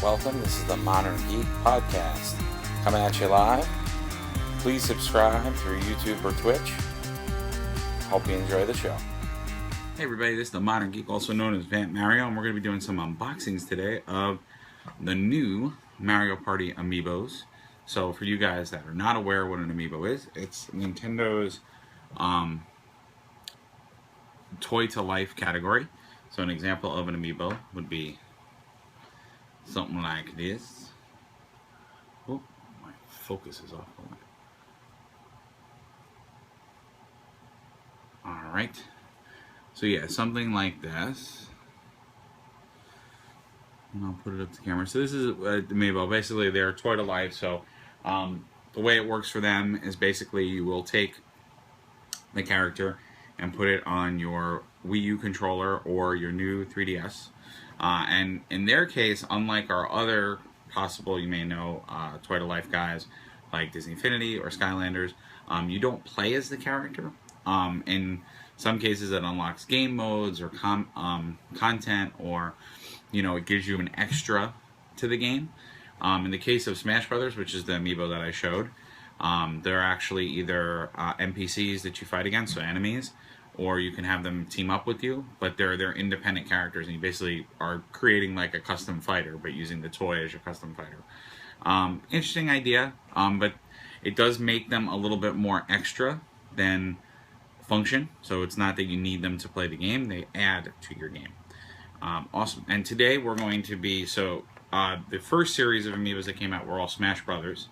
welcome. This is the Modern Geek Podcast, coming at you live. Please subscribe through YouTube or Twitch. Hope you enjoy the show. Hey everybody, this is the Modern Geek, also known as Vamp Mario, and we're going to be doing some unboxings today of the new Mario Party Amiibos. So for you guys that are not aware what an Amiibo is, it's Nintendo's toy-to-life category. So an example of an Amiibo would be something like this. Oh, my focus is off. Alright. So yeah, something like this. And I'll put it up to camera. So this is Amiibo. Basically, they're toy to life. So the way it works for them is basically you will take the character and put it on your Wii U controller or your new 3DS. And in their case, unlike our other possible, you may know, toy to life guys like Disney Infinity or Skylanders, you don't play as the character. In some cases, it unlocks game modes or content, or it gives you an extra to the game. In the case of Smash Brothers, which is the Amiibo that I showed, they're actually either NPCs that you fight against, so enemies, or you can have them team up with you, but they're independent characters, and you basically are creating like a custom fighter, but using the toy as your custom fighter. Interesting idea, but it does make them a little bit more extra than function, so it's not that you need them to play the game, they add to your game. Awesome. And today we're going to be, the first series of Amiibos that came out were all Smash Brothers.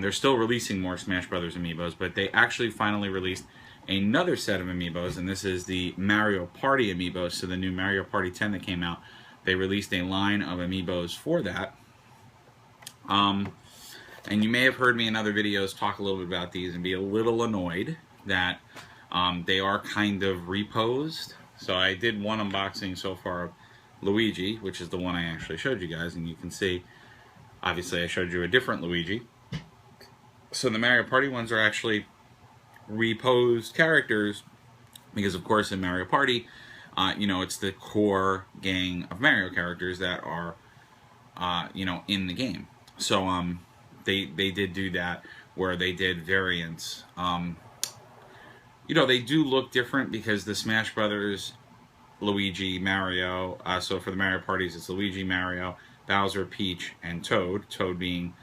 They're still releasing more Smash Brothers Amiibos, but they actually finally released another set of Amiibos, and this is the Mario Party Amiibos. So the new Mario Party 10 that came out, they released a line of Amiibos for that. And you may have heard me in other videos talk a little bit about these and be a little annoyed that they are kind of reposed. So I did one unboxing so far of Luigi, which is the one I actually showed you guys, and you can see, obviously I showed you a different Luigi. So the Mario Party ones are actually reposed characters, because of course in Mario Party, it's the core gang of Mario characters that are, in the game. So they did do that, where they did variants. They do look different because the Smash Brothers, Luigi, Mario, so for the Mario Parties it's Luigi, Mario, Bowser, Peach, and Toad. Toad being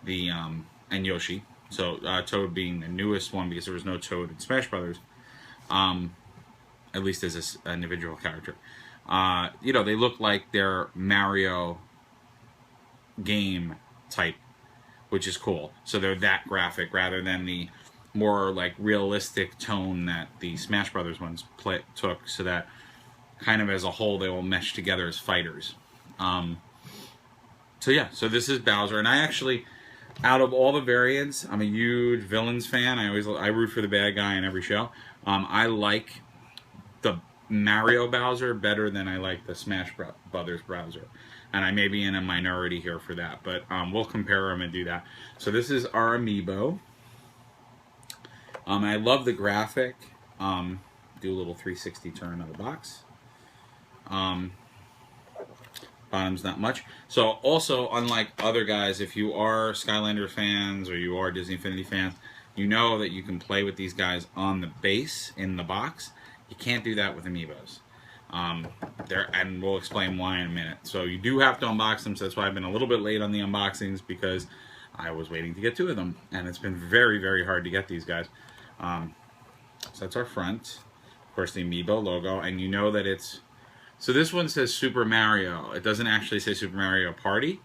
the, and Yoshi. So Toad being the newest one because there was no Toad in Smash Brothers, at least as an individual character. They look like they're Mario game type, which is cool. So they're that graphic rather than the more like realistic tone that the Smash Brothers ones took, so that kind of as a whole they will mesh together as fighters. So this is Bowser, and I actually, out of all the variants, I'm a huge villains fan. I root for the bad guy in every show. I like the Mario Bowser better than I like the Smash Brothers Bowser, and I may be in a minority here for that, but we'll compare them and do that. So this is our Amiibo. I love the graphic. Do a little 360 turn of the box. Bottom's not much. So also, unlike other guys, if you are Skylander fans or you are Disney Infinity fans, you know that you can play with these guys on the base in the box. You can't do that with Amiibos. And we'll explain why in a minute. So you do have to unbox them, so that's why I've been a little bit late on the unboxings, because I was waiting to get two of them, and it's been very, very hard to get these guys. So that's our front. Of course, the Amiibo logo, and you know that it's... So this one says Super Mario. It doesn't actually say Super Mario Party,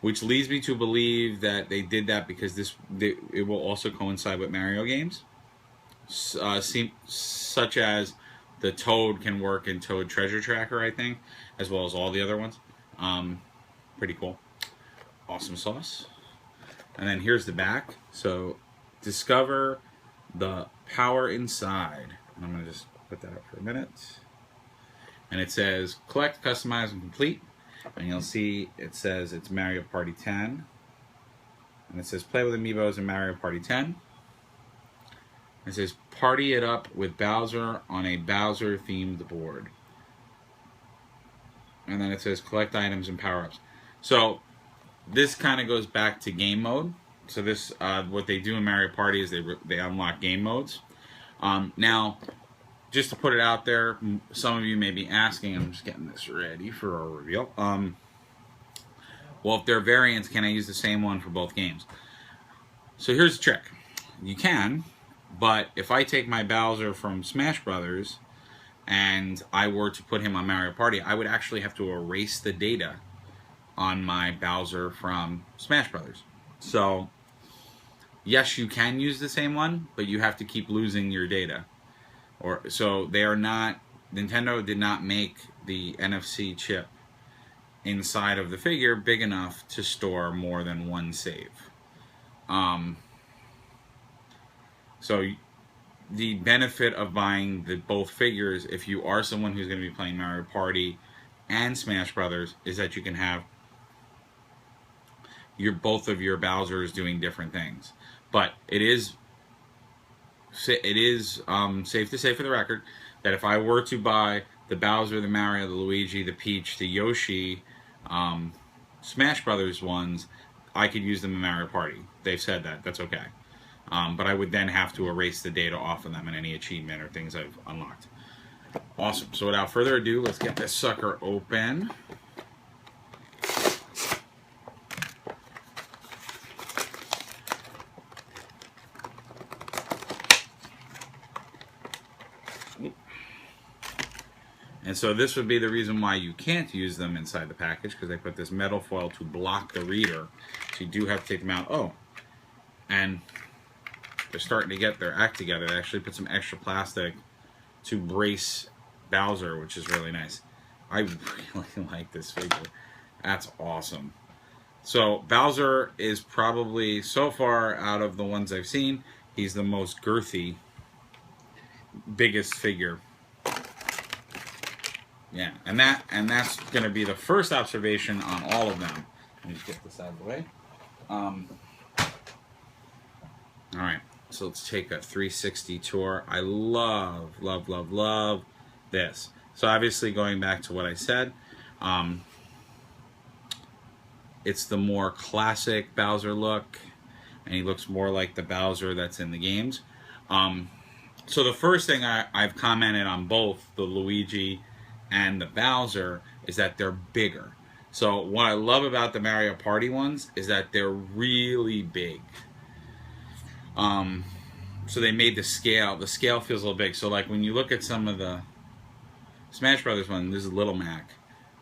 which leads me to believe that they did that because it will also coincide with Mario games, such as the Toad can work in Toad Treasure Tracker, I think, as well as all the other ones. Pretty cool. Awesome sauce. And then here's the back. So discover the power inside. And I'm going to just put that up for a minute. And it says collect, customize, and complete. And you'll see it says it's Mario Party 10. And it says play with Amiibos in Mario Party 10. It says party it up with Bowser on a Bowser themed board. and then it says collect items and power-ups. So this kind of goes back to game mode. So this, what they do in Mario Party is they unlock game modes. Now, just to put it out there, some of you may be asking, I'm just getting this ready for a reveal. Well, if there are variants, can I use the same one for both games? So here's the trick. You can, but if I take my Bowser from Smash Brothers and I were to put him on Mario Party, I would actually have to erase the data on my Bowser from Smash Brothers. So, yes, you can use the same one, but you have to keep losing your data. So they are not, Nintendo did not make the NFC chip inside of the figure big enough to store more than one save. So the benefit of buying both figures, if you are someone who's going to be playing Mario Party and Smash Brothers, is that you can have both of your Bowsers doing different things. But it is safe to say, for the record, that if I were to buy the Bowser, the Mario, the Luigi, the Peach, the Yoshi, Smash Brothers ones, I could use them in Mario Party. They've said that. That's okay. But I would then have to erase the data off of them and any achievement or things I've unlocked. Awesome. So without further ado, let's get this sucker open. And so this would be the reason why you can't use them inside the package, because they put this metal foil to block the reader. So you do have to take them out. Oh, and they're starting to get their act together. They actually put some extra plastic to brace Bowser, which is really nice. I really like this figure. That's awesome. So Bowser is probably, so far out of the ones I've seen, he's the most girthy, biggest figure. Yeah, and that's going to be the first observation on all of them. Let me just get this out of the way. All right, so let's take a 360 tour. I love, love, love, love this. So obviously, going back to what I said, it's the more classic Bowser look, and he looks more like the Bowser that's in the games. So the first thing I've commented on both the Luigi and the Bowser is that they're bigger. So what I love about the Mario Party ones is that they're really big. So they made the scale feels a little big. So like when you look at some of the Smash Brothers one, this is Little Mac.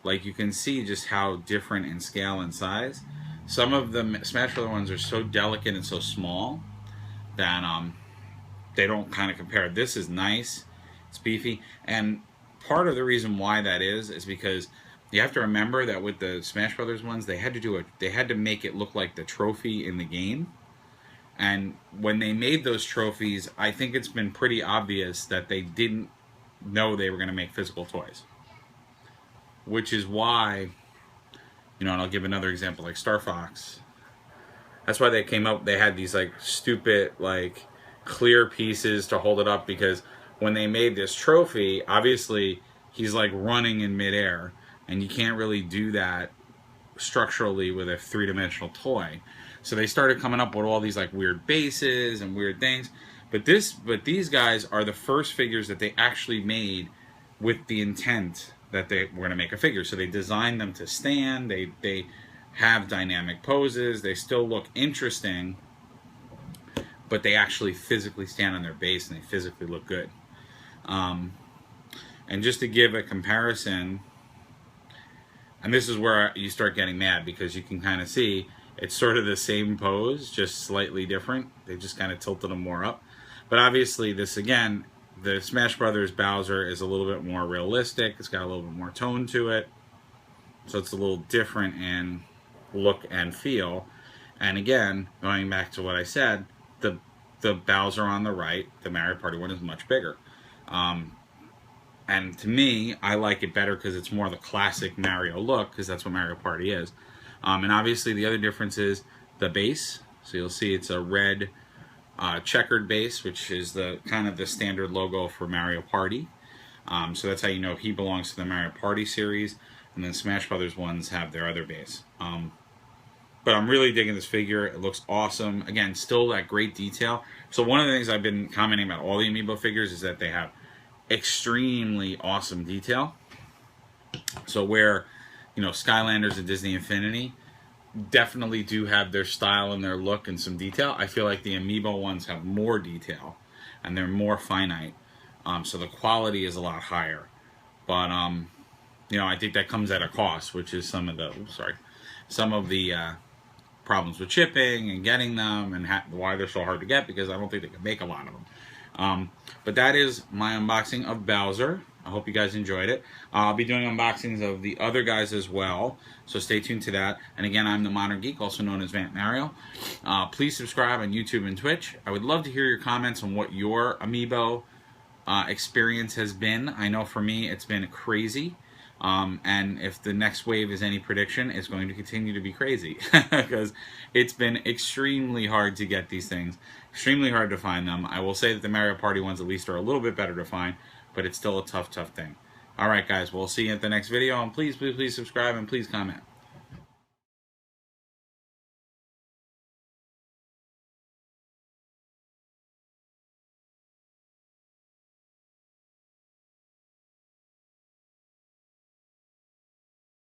Like you can see just how different in scale and size. Some of the Smash Brothers ones are so delicate and so small that they don't kind of compare. This is nice, it's beefy, and part of the reason why that is because you have to remember that with the Smash Brothers ones, they had to make it look like the trophy in the game. And when they made those trophies, I think it's been pretty obvious that they didn't know they were going to make physical toys. Which is why, and I'll give another example, like Star Fox. That's why they came up, they had these like stupid, like clear pieces to hold it up, because when they made this trophy, obviously he's like running in midair, and you can't really do that structurally with a three-dimensional toy. So they started coming up with all these like weird bases and weird things. But these guys are the first figures that they actually made with the intent that they were going to make a figure. So they designed them to stand. They have dynamic poses. They still look interesting, but they actually physically stand on their base and they physically look good. And just to give a comparison, and this is where you start getting mad, because you can kind of see it's sort of the same pose, just slightly different. They just kind of tilted them more up. But obviously this, again, the Smash Brothers Bowser is a little bit more realistic. It's got a little bit more tone to it. So it's a little different in look and feel. And again, going back to what I said, the Bowser on the right, the Mario Party one, is much bigger. And to me, I like it better because it's more the classic Mario look, because that's what Mario Party is. And obviously the other difference is the base. So you'll see it's a red checkered base, which is the kind of the standard logo for Mario Party. So that's how you know he belongs to the Mario Party series, and then Smash Brothers ones have their other base. But I'm really digging this figure. It looks awesome. Again, still that great detail. So one of the things I've been commenting about all the Amiibo figures is that they have extremely awesome detail. So where, you know, Skylanders and Disney Infinity definitely do have their style and their look and some detail, I feel like the Amiibo ones have more detail and they're more finite. So the quality is a lot higher. But, you know, I think that comes at a cost, which is some of the, problems with shipping and getting them, and why they're so hard to get, because I don't think they can make a lot of them. But that is my unboxing of Bowser. I hope you guys enjoyed it. I'll be doing unboxings of the other guys as well, so stay tuned to that. And again, I'm the Modern Geek, also known as Vant Mario. Please subscribe on YouTube and Twitch. I would love to hear your comments on what your Amiibo experience has been. I know for me, it's been crazy. And if the next wave is any prediction, it's going to continue to be crazy because it's been extremely hard to get these things, extremely hard to find them. I will say that the Mario Party ones at least are a little bit better to find, but it's still a tough thing. All right, guys, we'll see you at the next video, and please, please, please subscribe and please comment.